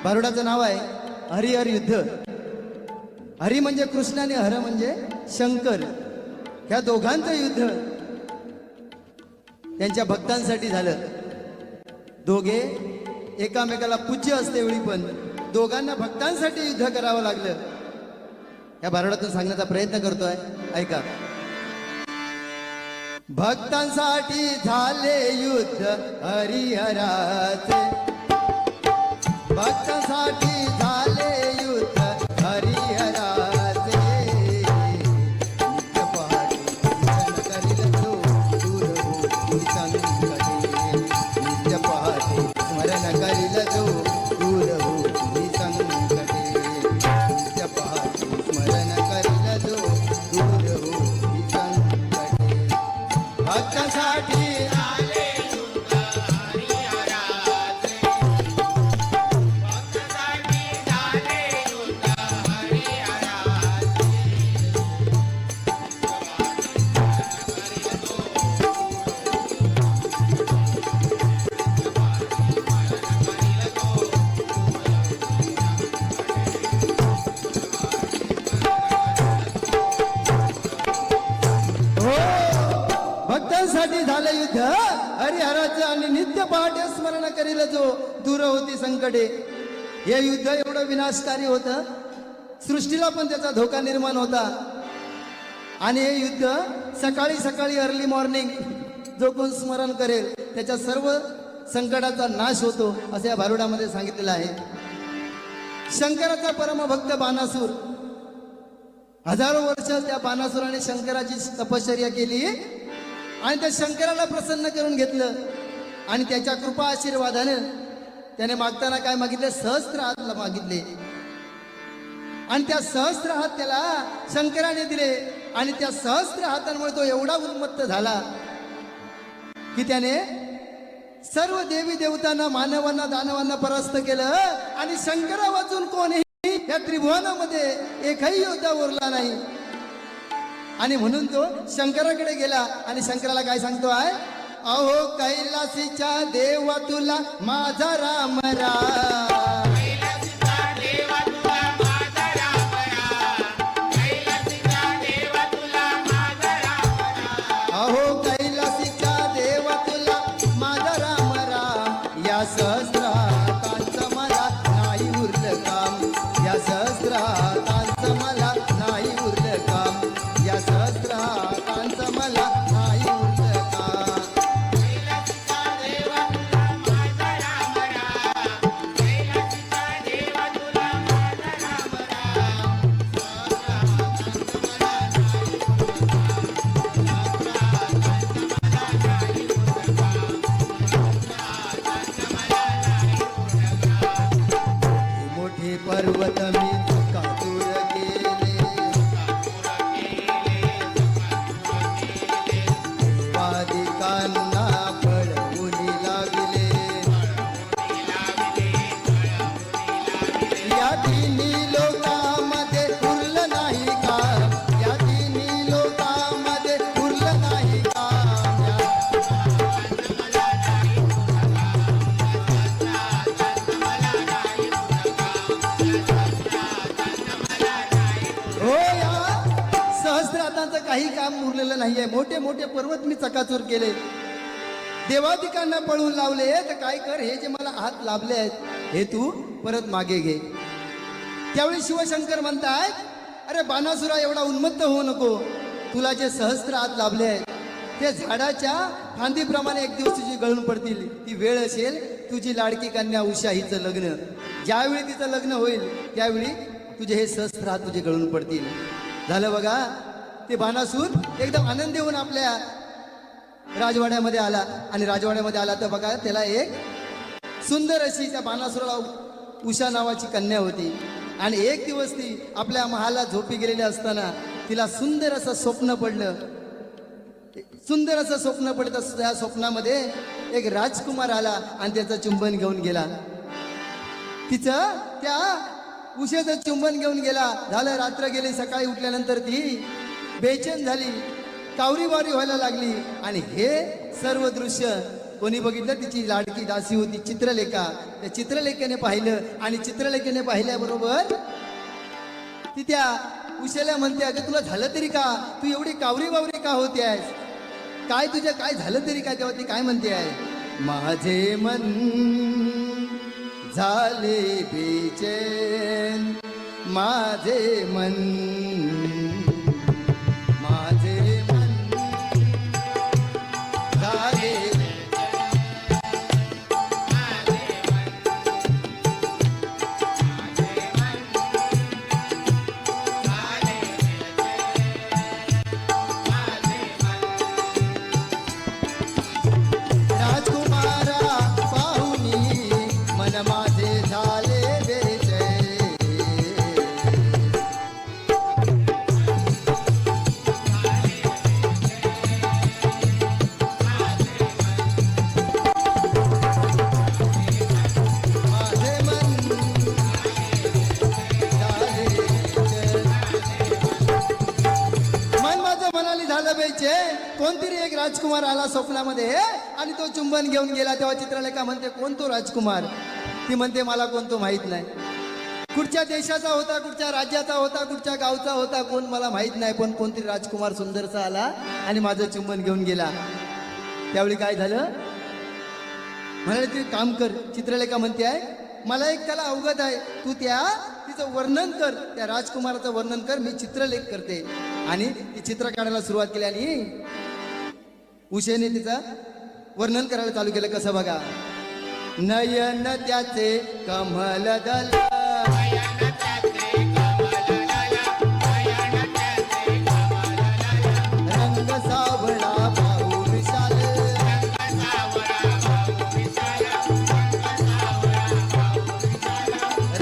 भारुडाचं नाव आहे हरिहर युद्ध. हरी म्हणजे कृष्ण आणि हर म्हणजे शंकर. ह्या दोघांचं युद्ध त्यांच्या भक्तांसाठी झालं. दोघे एकामेकाला पूज्य असते वेळी पण दोघांना भक्तांसाठी युद्ध करावं लागलं. या भारुडातून सांगण्याचा प्रयत्न करतोय, ऐका. भक्तांसाठी झाले युद्ध हरिहराचे, भक्तांसाठी झाले युद्ध हरिहराचे. नित्य पहाटे पूजन करील जो दूर होती संकटे, नित्य पहाटे स्मरण करील जो दूर होती संकटे, नित्य पहाटे स्मरण करील जो दूर होती संकटे. भक्तांसाठी झालं युद्ध हरिहराचं आणि नित्य पहाटे स्मरण करील जो दूर होती संकटे. हे युद्ध एवढं विनाशकारी होतं, सृष्टीला पण त्याचा धोका निर्माण होता. आणि हे युद्ध सकाळी सकाळी अर्ली मॉर्निंग जो कोण स्मरण करेल त्याच्या सर्व संकटाचा नाश होतो असं या भारुडामध्ये सांगितलेलं आहे. शंकराचा परमभक्त बाणासूर, हजारो वर्ष त्या बाणासुराने शंकराची तपश्चर्या केली आणि त्या शंकराला प्रसन्न करून घेतलं. आणि त्याच्या कृपा आशीर्वादानं त्याने मागताना काय मागितले, सहस्त्र हात मागितले. आणि त्या सहस्त्र हात त्याला शंकराने दिले. आणि त्या सहस्त्र हातांमुळे तो एवढा उन्मत्त झाला की त्याने सर्व देवी देवतांना, मानवांना, दानवांना परास्त केलं. आणि शंकरा वाचून कोणीही या त्रिभुवनामध्ये एकही योद्धा उरला नाही. आणि म्हणून तो शंकराकडे गेला आणि शंकराला काय सांगतो आहे, अहो कैलासीच्या देवा तुला माझा राम राम. अहो कैलासीच्या देवा तुला माझा राम राम. या सहस्रातांचं मला नाही उरलं काम, या सहस्रातांचं मला नाही उरलं काम, या सहस्रातांचं मला नाही उरलं काम. मोठे पर्वत मी कातूर केले, पादिकांना पळवून लागले. या तिन्ही लोकांमध्ये उरलं नाही काम, या तिन्ही लोकांमध्ये उरलं नाही काम. हो, या सहस्रातांचं काही काम उरलेलं नाहीये. मोठे मोठे पर्वत मी चकाचूर केले, देवादिकांना पळून लावले. तर काय कर, हे जे मला हात लाभले आहेत हे तू परत मागे घे. त्यावेळी शिवशंकर म्हणतायत, अरे बाणासुरा एवढा उन्मत्त होऊ नको. तुला जे सहस्त्र हात लाभले आहेत ते झाडाच्या फांदीप्रमाणे एक दिवस तुझी गळून पडतील. ती वेळ असेल तुझी लाडकी कन्या उषा हिचं लग्न, ज्यावेळी तिचं लग्न होईल त्यावेळी तुझे हे सहस्त्र हात तुझे गळून पडतील. झालं बघा. ते बाणासूर एकदम आनंदी होऊन आपल्या राजवाड्यामध्ये आला. आणि राजवाड्यामध्ये आला तर बघा त्याला एक सुंदर अशी त्या बाणासुराला उषा नावाची कन्या होती. आणि एक दिवस ती आपल्या महालात झोपी गेलेली असताना तिला सुंदर असं स्वप्न पडलं. सुंदर असं स्वप्न पडत असतं. त्या स्वप्नामध्ये एक राजकुमार आला आणि त्याचं चुंबन घेऊन गेला. तिचं त्या उषेचं चुंबन घेऊन गेला. झालं, रात्र गेली. सकाळी उठल्यानंतर ती बेचैन झाली, कावरीबारी व्हायला लागली. आणि हे सर्व दृश्य कोणी बघितलं तिची लाडकी दासी होती चित्रलेखा. त्या चित्रलेखेने पाहिलं आणि चित्रलेखेने पाहिल्याबरोबर ती त्या उशेला म्हणते, अगं तुला झालं तरी का, तू एवढी कावरी बावरी का होती आहेस, काय तुझ्या काय झालं तरी काय. तेव्हा ती काय म्हणते आहे, माझे मन झाले बेचैन, माझे मन, माझे मन झाले कोणतरी एक राजकुमार आला स्वप्नामध्ये आणि तो चुंबन घेऊन गेला. तेव्हा चित्रलेखा म्हणते, कोण तो राजकुमार. ती म्हणते, मला कोण तो माहित नाही, कुठच्या देशाचा होता, कुठच्या राज्याचा होता, कुठच्या गावचा होता, कोण मला माहित नाही, पण कोणतरी राजकुमार सुंदरसा आला आणि माझं चुंबन घेऊन गेला. त्यावेळी काय झालं, म्हणाले ते काम कर. चित्रलेखा म्हणते आहे, मला एक त्याला अवगत आहे, तू तिचं वर्णन कर, त्या राजकुमाराचं वर्णन कर, मी चित्रलेख करते. आणि ती चित्र काढायला सुरुवात केली आणि उषेने तिचं वर्णन करायला चालू केलं. कसं बघा, नयन त्याचे कमल दल, रंग सावळा भाऊ विशाल,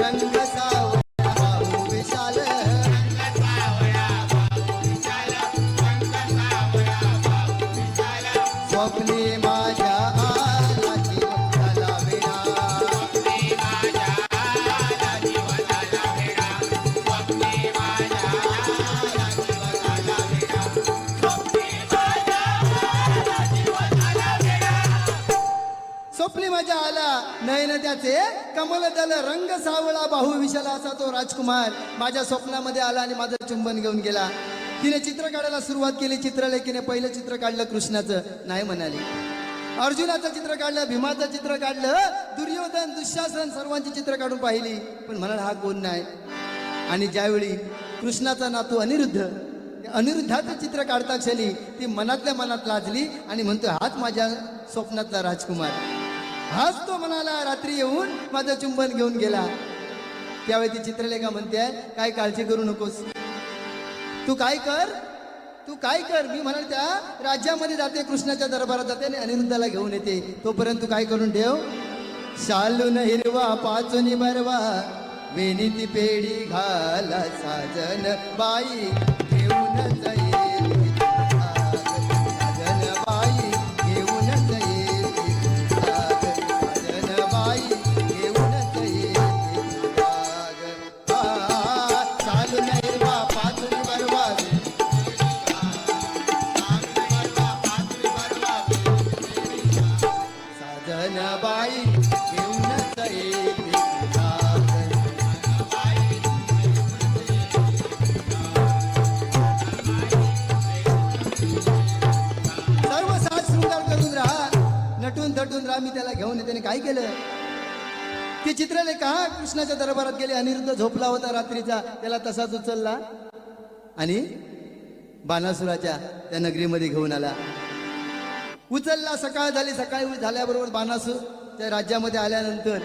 रंग सावळा भाऊ विशाल, स्वप्ने माझ्या आला जीवनाला वेळा, स्वप्ने माझ्या आला नयन त्याचे कमल दल, रंग सावळा बाहू विशाला, असा तो राजकुमार माझ्या स्वप्नामध्ये आला आणि माझं चुंबन घेऊन गेला. तिने चित्र काढायला सुरुवात केली. चित्रलेखीने पहिलं चित्र काढलं कृष्णाचं, नाही म्हणाली. अर्जुनाचं चित्र काढलं, भीमाचं चित्र काढलं, दुर्योधन दुःशासन सर्वांची चित्र काढून पाहिली, पण म्हणाल हा कोण नाही. आणि ज्यावेळी कृष्णाचा नातू अनिरुद्धाचं चित्र काढता क्षणी ती मनातल्या मनात लाजली आणि म्हणतो, हाच माझ्या स्वप्नातला राजकुमार, हाच तो म्हणाला रात्री येऊन माझं चुंबन घेऊन गेला. त्यावेळी ती चित्रलेखा म्हणते, काय काळजी करू नकोस, तू काय कर, मी म्हणाल त्या राज्यामध्ये जाते, कृष्णाच्या दरबारात जाते आणि अनिरुद्धाला घेऊन येते. तोपर्यंत तू काय करून ठेव, शालून हिरवा पाचून बरवा, वेणीती पेढी घाला, साजन बाई घेऊन जाईल, साजन बाई घेऊन जाईल, साजन बाई घेऊन जाईल, शालून हिरवा पाचून बरवा, साजन बाई घेऊन जाईल, नटून थटून राहा, मी त्याला घेऊन येते. काय केलं, ती चित्रलेखा कृष्णाच्या दरबारात गेली. अनिरुद्ध झोपला होता रात्रीचा, त्याला तसाच उचलला आणि बाणासुराच्या त्या नगरीमध्ये घेऊन आला. उचलला, सकाळ झाली, सकाळी झाल्याबरोबर बाणासूर त्या राज्यामध्ये आल्यानंतर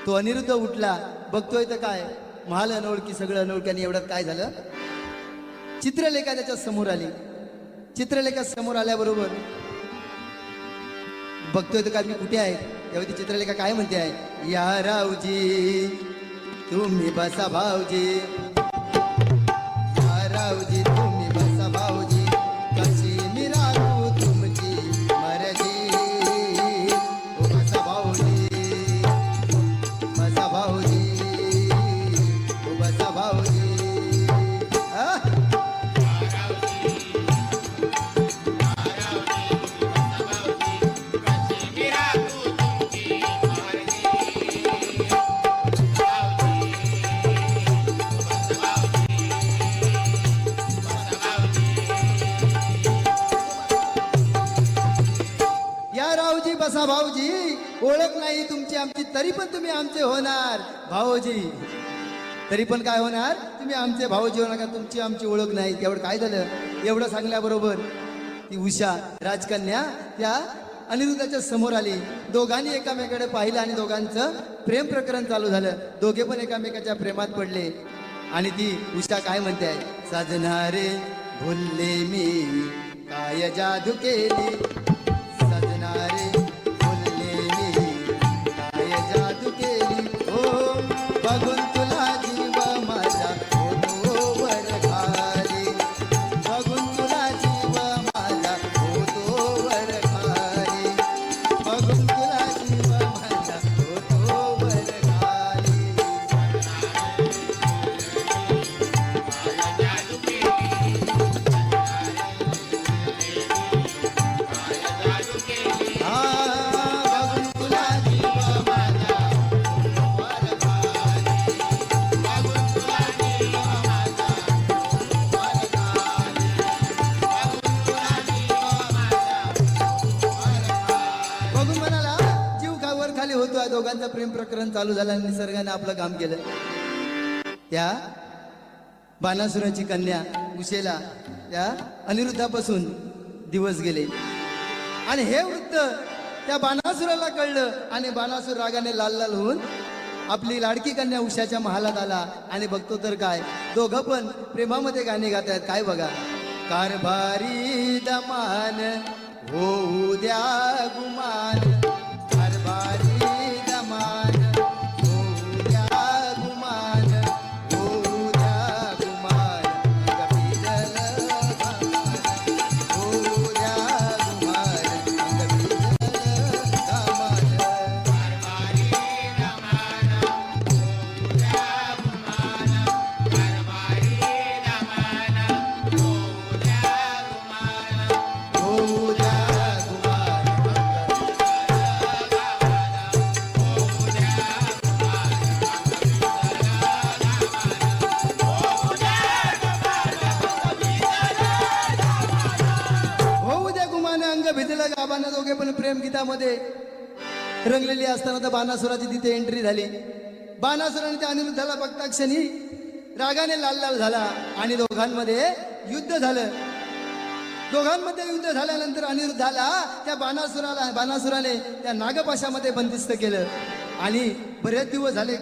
तो अनिरुद्ध उठला, बघतोय तर काय महाल अनोळखी, सगळं अनोळखी. आणि एवढ्यात काय झालं, चित्रलेखा त्याच्या समोर आली. चित्रलेखा समोर आल्याबरोबर बघतोय तर काय मी कुठे आहे. तेव्हा ती चित्रलेखा काय म्हणते आहे, या रावजी तुम्ही बसा भाऊजी, या रावजी तुम्ही बसा भाऊजी, कशी मी राहू तुमची मर्जी, ओ बसा भाऊजी, बसा भाऊजी, ओ बसा भाऊजी. नाही तुमची आमची, तरी पण तुम्ही आमचे होणार भाऊजी. तरी पण काय होणार, तुम्ही आमचे भाऊजी होणार का, तुमची आमची ओळख नाही. तेवढं काय झालं, एवढं सांगल्याबरोबर ती उषा राजकन्या त्या अनिरुद्धाच्या समोर आली. दोघांनी एकामेकाकडे पाहिलं आणि दोघांचं प्रेम प्रकरण चालू झालं. दोघे पण एकामेकाच्या प्रेमात पडले. आणि ती उषा काय म्हणते, सजना रे भुलले मी काय जादू केली, सजना रे भुलले मी काय जादू केली. हो बघून तुला जीव माझा होतो वर खाली, बघून तुला जीव माझा होतो वर खाली, बघून तुला जीव माझा होतो वर खाली. बघून तुला जीव माझा वर खाली, बघून तुला जीव माझा वर खाली, बघून तुला जीव माझा वर खाली. बघून म्हणाला जीव का वर खाली होतोय. दोघांचं प्रेम प्रकरण चालू झालं आणि निसर्गाने आपलं काम केलं. त्या बाणासुराची कन्या उषेला त्या अनिरुद्धापासून दिवस गेले आणि हे वृत्त त्या बाणासुराला कळलं आणि बाणासुर रागाने लाल लाल होऊन आपली लाडकी कन्या उषाच्या महालात आला. आणि बघतो तर काय, दोघं पण प्रेमामध्ये गाणे गात आहेत. काय बघा, कारभारी दमान होऊ द्या गुमान, कारभारी दमान होऊ द्या गुमान, होऊ द्या गुमान, अंग भिजलं घामान, होऊ द्या गुमान, अंग भिजलं घामान. होऊ द्या गुमान, होऊ द्या गुमान, अंग भिजलं गाभानं. दोघे पण प्रेम गीतामध्ये रंगलेली असताना तर बाणासुराची तिथे एंट्री झाली. बाणासुराने त्या अनिरुद्धाला बघता क्षणी रागाने लाल लाल झाला आणि दोघांमध्ये युद्ध झालं. दोघांमध्ये युद्ध झाल्यानंतर अनिरुद्धाला त्या बाणासुराने त्या नागपाशामध्ये बंदिस्त केलं. आणि बरेच दिवस झाले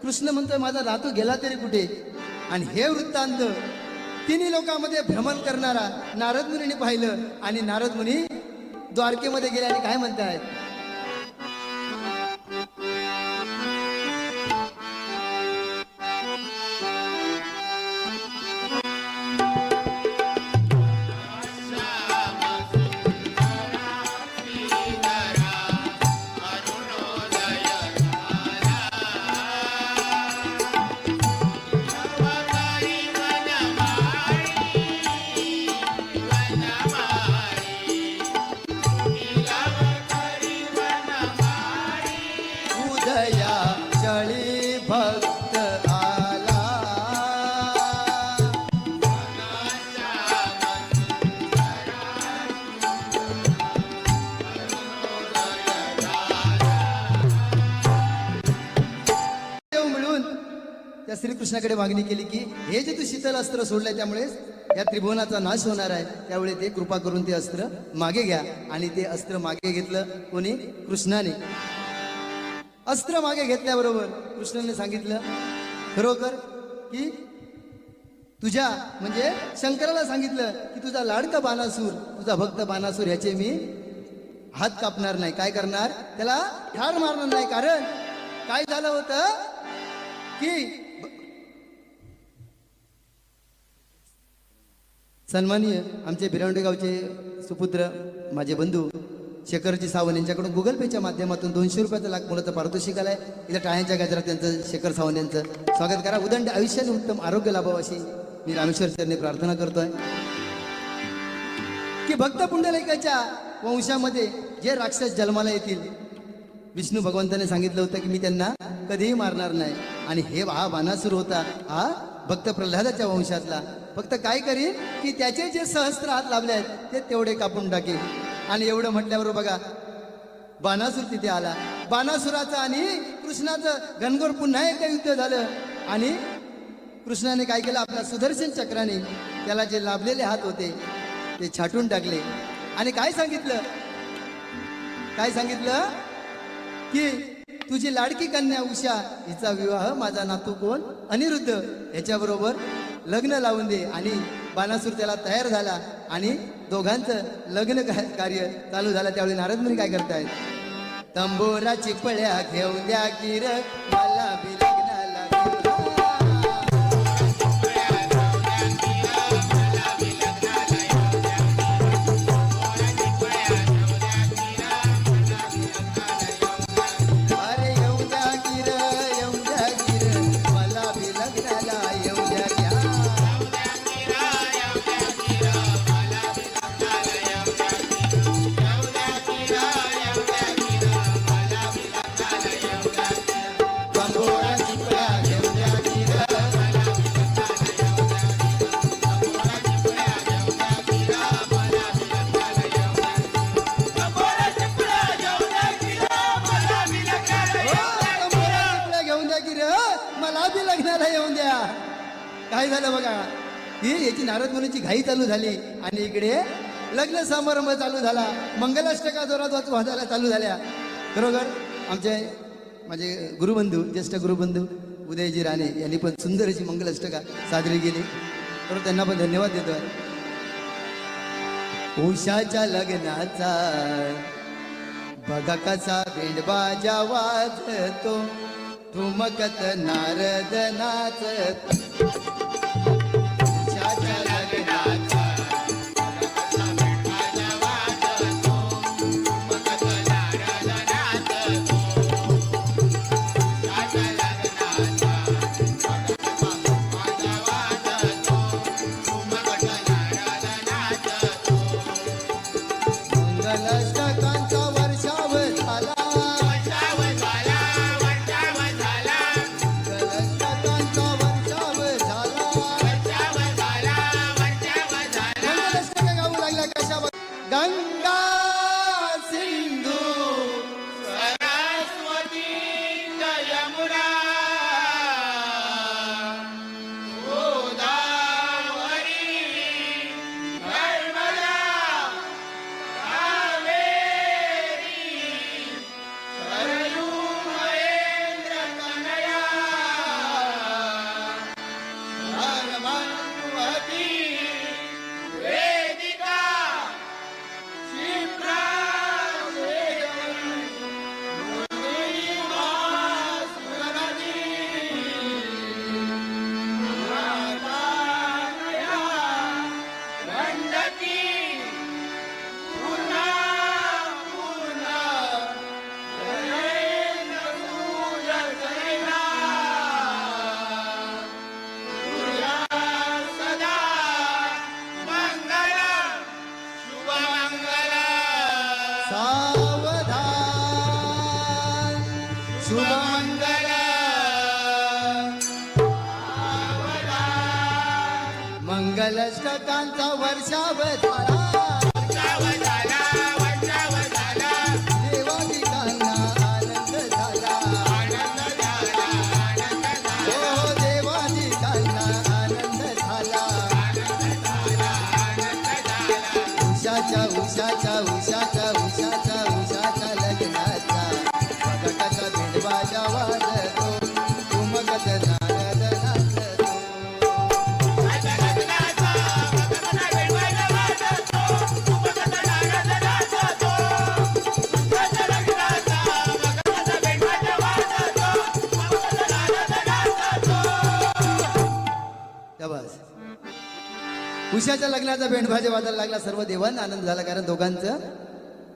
कृष्ण म्हणतोय माझा नातू गेला तरी कुठे. आणि हे वृत्तांत तिन्ही लोकांमध्ये भ्रमण करणारा नारद मुनीने पाहिलं. आणि नारद मुनी द्वारकेमध्ये गेले आणि काय म्हणतायत, उदया चळी भक्त आला, देव मिळून त्या श्रीकृष्णाकडे मागणी केली की हे जे तू शीतल अस्त्र सोडलंय त्यामुळे या त्रिभुवनाचा नाश होणार आहे, त्यामुळे ते कृपा करून ते अस्त्र मागे घ्या. आणि ते अस्त्र मागे घेतलं कोणी, कृष्णाने. अस्त्र मागे घेतल्याबरोबर कृष्णाने सांगितलं खरोखर की तुझ्या म्हणजे शंकराला सांगितलं की तुझा लाडका बाणासूर, तुझा भक्त बाणासूर ह्याचे मी हात कापणार नाही. काय करणार, त्याला ठार मारणार नाही. कारण काय झालं होतं की सन्माननीय आमचे भिरवंडे गावचे सुपुत्र माझे बंधू शेखरजी सावंत यांच्याकडून गुगल पेच्या माध्यमातून 200 रुपयाचा लाख मुलाचं पारितोषिक आलाय. इथं टाळ्यांच्या गजरात त्यांचं शेखर सावंत यांचं स्वागत करा. उदंड आयुष्याने उत्तम आरोग्य लाभावं अशी मी रामेश्वर चरणी प्रार्थना करतोय की भक्त पुंडलिकाच्या वंशामध्ये जे राक्षस जन्माला येतील, विष्णू भगवंताने सांगितलं होतं की मी त्यांना कधीही मारणार नाही. आणि हे हा बाणासूर होता, हा भक्त प्रल्हादाच्या वंशातला. फक्त काय करीन की त्याचे जे सहस्त्र हात लाभले आहेत ते तेवढे कापून टाकेल. आणि एवढं म्हटल्यावर बघा बाणासूर तिथे आला बाणासुराचं आणि कृष्णाचं घनघोर पुन्हा एकदा युद्ध झालं आणि कृष्णाने काय केलं, आपल्या सुदर्शन चक्राने त्याला जे लाभलेले हात होते ते छाटून टाकले आणि काय सांगितलं की तुझी लाडकी कन्या उषा हिचा विवाह माझा नातू कोण अनिरुद्ध याच्याबरोबर लग्न लावून दे. आणि बाणासूर त्याला तयार झाला आणि दोघांचं लग्न कार्य चालू झालं. त्यावेळी नारद मुनी काय करतायत, तंबोराची पळ्या घेऊन द्या की र मला बी लग्नाला येऊन द्या. काय झालं बघा, ही याची नारद मुनीची घाई चालू झाली आणि इकडे लग्न समारंभ चालू झाला. मंगलाष्टका जोरात वाजायला चालू झाल्या. बरोबर माझे गुरुबंधू, ज्येष्ठ गुरुबंधू उदयजी राणे यांनी पण सुंदर अशी मंगलाष्टका साजरी केली. तर त्यांना पण धन्यवाद देतोय. उषाच्या लग्नाचा बघा कसा बेंडबाजा वाजतो, ठुमकत नारद नाचत. उषाच्या लग्नाचा मंगलाष्टकांचा वर्षाव झाला, देवादिकांना आनंद झाला, हो देवादिकांना आनंद झाला. उषाच्या उषाच्या उषाच्या उषाच्या उषाच्या लग्नाचा कटाचा भेदबाजा वाजतो, तुमकत नारद नाचतो. उषाच्या लग्नाचा बेंडबाजा वाजायला लागला. सर्व देवांना आनंद झाला, कारण दोघांचं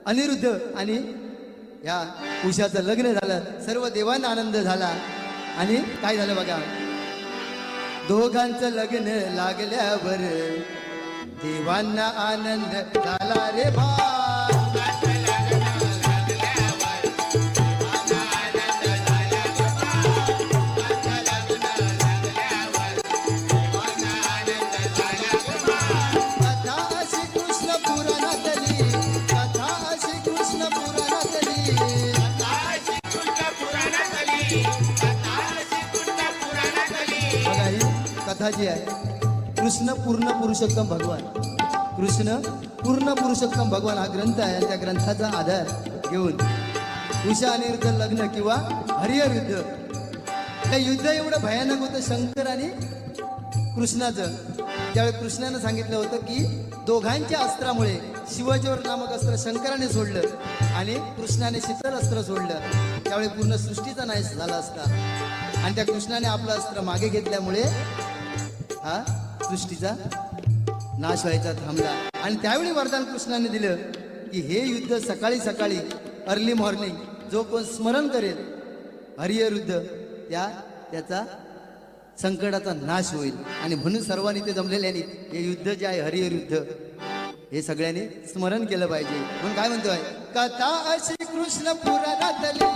अनिरुद्ध आणि या उषाचं लग्न झालं. सर्व देवांना आनंद झाला. आणि काय झालं बघा, दोघांचं लग्न लागल्यावर देवांना आनंद झाला रे बा. बघा ही कथा जी आहे, कृष्ण पूर्ण पुरुषोत्तम भगवान, कृष्ण पूर्ण पुरुषोत्तम भगवान हा ग्रंथ आहे. आणि त्या ग्रंथाचा आधार घेऊन उषा अनिरुद्ध लग्न किंवा हरिहर युद्ध, हे युद्ध एवढं भयानक होतं शंकर आणि कृष्णाचं. त्यावेळी कृष्णानं सांगितलं होतं की दोघांच्या अस्त्रामुळे, शिवजोर नामक अस्त्र शंकराने सोडलं आणि कृष्णाने शीतल अस्त्र सोडलं, त्यावेळी पूर्ण सृष्टीचा नाश झाला असता. आणि त्या कृष्णाने आपलं अस्त्र मागे घेतल्यामुळे हा सृष्टीचा नाश व्हायचा थांबला. आणि त्यावेळी वरदान कृष्णाने दिलं की हे युद्ध सकाळी सकाळी अर्ली मॉर्निंग जो कोण स्मरण करेल हरिहर युद्ध, त्याचा संकटाचा नाश होईल. आणि म्हणून सर्वांनी ते जमलेल्याने हे युद्ध जे आहे हरिहर युद्ध हे सगळ्यांनी स्मरण केलं पाहिजे. म्हणून काय म्हणतोय, कथा अशी कृष्ण पुराणातली,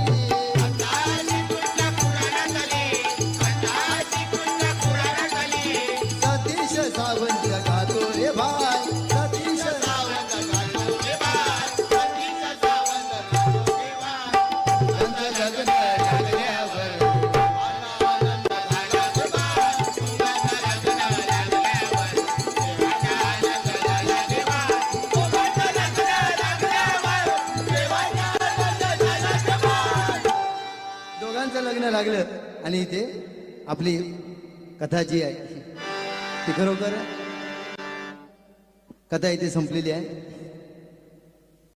सतीश सावंत गातो रे भाय, सतीश सावंत गातो रे भाय, सतीश सावंत गातो रे भाय. त्यांचं लग्न लागल्यावर आनंद झाला रे भाय, तुझं लग्न लागल्यावर देवाचा आनंद झाला रे भाय, तुझं लग्न लागल्यावर देवाचा आनंद झाला रे भाय. दोघांचं लग्न लागलं आणि इथे आपली कथा जी आहे ती खरोखर कथा इथे संपलेली आहे.